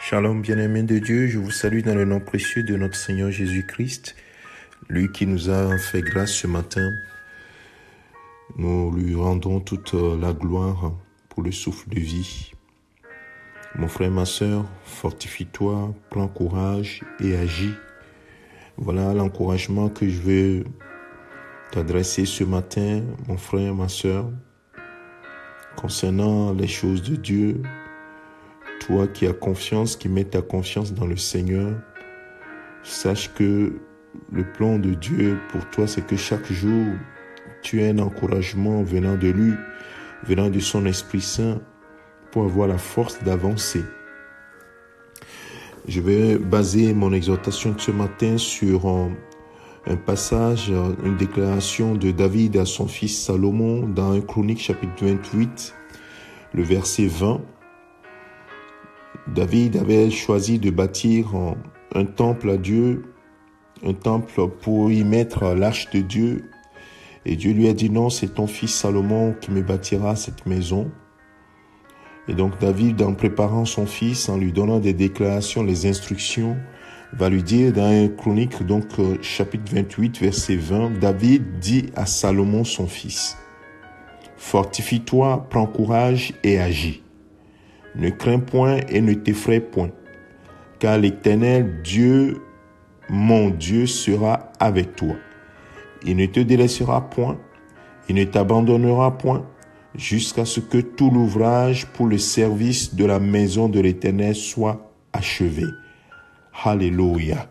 Shalom, bien-aimés de Dieu, je vous salue dans le nom précieux de notre Seigneur Jésus-Christ, lui qui nous a fait grâce ce matin. Nous lui rendons toute la gloire pour le souffle de vie. Mon frère, ma sœur, fortifie-toi, prends courage et agis. Voilà l'encouragement que je veux t'adresser ce matin, mon frère, ma sœur, concernant les choses de Dieu. Toi qui as confiance, qui mets ta confiance dans le Seigneur, sache que le plan de Dieu pour toi, c'est que chaque jour, tu aies un encouragement venant de lui, venant de son Esprit Saint, pour avoir la force d'avancer. Je vais baser mon exhortation de ce matin sur un passage, une déclaration de David à son fils Salomon dans 1 Chronique chapitre 28, le verset 20. David avait choisi de bâtir un temple à Dieu, un temple pour y mettre l'arche de Dieu. Et Dieu lui a dit non, c'est ton fils Salomon qui me bâtira cette maison. Et donc David, en préparant son fils, en lui donnant des déclarations, les instructions, va lui dire dans un Chronique, donc chapitre 28, verset 20, David dit à Salomon son fils, « Fortifie-toi, prends courage et agis. Ne crains point et ne t'effraie point, car l'Éternel Dieu, mon Dieu, sera avec toi. Il ne te délaissera point, il ne t'abandonnera point, jusqu'à ce que tout l'ouvrage pour le service de la maison de l'Éternel soit achevé. » Alléluia.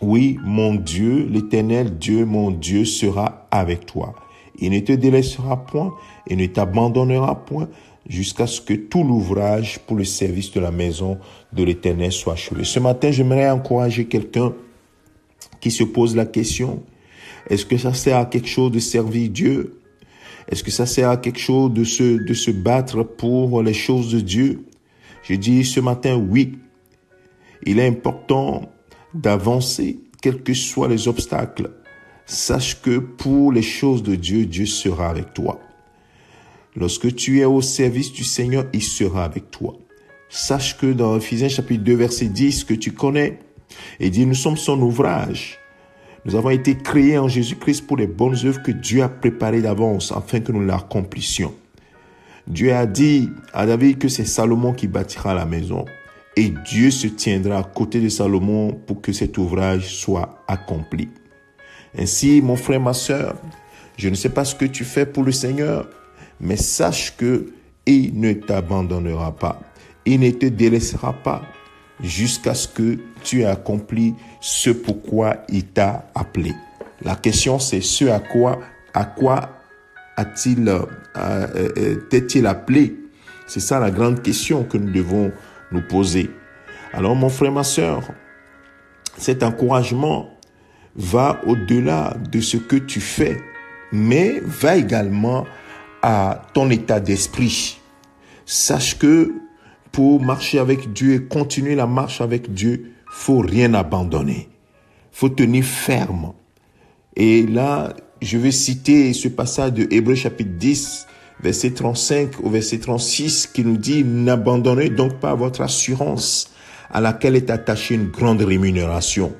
Oui, mon Dieu, l'Éternel Dieu, mon Dieu, sera avec toi. Il ne te délaissera point, il ne t'abandonnera point, jusqu'à ce que tout l'ouvrage pour le service de la maison de l'Éternel soit achevé. Ce matin, j'aimerais encourager quelqu'un qui se pose la question, est-ce que ça sert à quelque chose de servir Dieu? Est-ce que ça sert à quelque chose de se battre pour les choses de Dieu? Je dis ce matin, oui. Il est important d'avancer, quels que soient les obstacles. Sache que pour les choses de Dieu, Dieu sera avec toi. Lorsque tu es au service du Seigneur, il sera avec toi. Sache que dans Ephésiens chapitre 2, verset 10, que tu connais, il dit, nous sommes son ouvrage. Nous avons été créés en Jésus-Christ pour les bonnes œuvres que Dieu a préparées d'avance afin que nous l'accomplissions. Dieu a dit à David que c'est Salomon qui bâtira la maison. Et Dieu se tiendra à côté de Salomon pour que cet ouvrage soit accompli. Ainsi, mon frère, ma sœur, je ne sais pas ce que tu fais pour le Seigneur, mais sache que il ne t'abandonnera pas. Il ne te délaissera pas jusqu'à ce que tu aies accompli ce pourquoi il t'a appelé. La question, c'est ce à quoi t'est-il appelé? C'est ça la grande question que nous devons nous poser. Alors, mon frère, ma sœur, cet encouragement va au-delà de ce que tu fais, mais va également à ton état d'esprit. Sache que pour marcher avec Dieu et continuer la marche avec Dieu, faut rien abandonner. Faut tenir ferme. Et là, je vais citer ce passage de Hébreux chapitre 10, verset 35 au verset 36, qui nous dit « N'abandonnez donc pas votre assurance à laquelle est attachée une grande rémunération,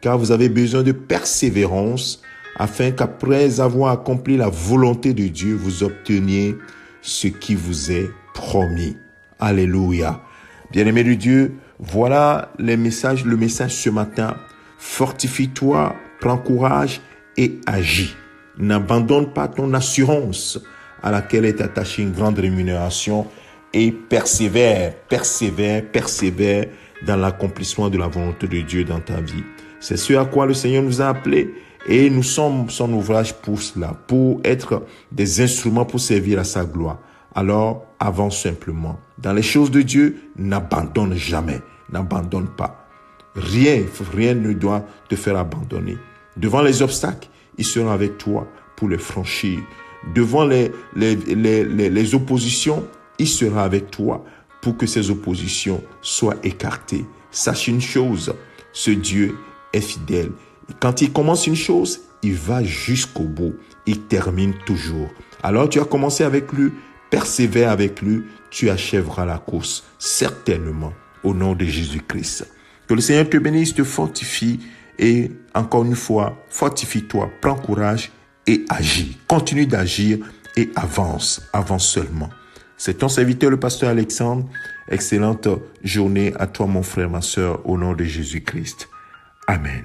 car vous avez besoin de persévérance, afin qu'après avoir accompli la volonté de Dieu, vous obteniez ce qui vous est promis. » Alléluia. Bien-aimé de Dieu, voilà le message ce matin. Fortifie-toi, prends courage et agis. N'abandonne pas ton assurance à laquelle est attachée une grande rémunération et persévère dans l'accomplissement de la volonté de Dieu dans ta vie. C'est ce à quoi le Seigneur nous a appelés. Et nous sommes son ouvrage pour cela, pour être des instruments pour servir à sa gloire. Alors, avance simplement. Dans les choses de Dieu, n'abandonne jamais. N'abandonne pas. Rien ne doit te faire abandonner. Devant les obstacles, il sera avec toi pour les franchir. Devant les oppositions, il sera avec toi pour que ces oppositions soient écartées. Sache une chose, ce Dieu est fidèle. Quand il commence une chose, il va jusqu'au bout. Il termine toujours. Alors tu as commencé avec lui, persévère avec lui, tu achèveras la course. Certainement, au nom de Jésus-Christ. Que le Seigneur te bénisse, te fortifie et encore une fois, fortifie-toi, prends courage et agis. Continue d'agir et avance seulement. C'est ton serviteur, le pasteur Alexandre. Excellente journée à toi, mon frère, ma sœur, au nom de Jésus-Christ. Amen.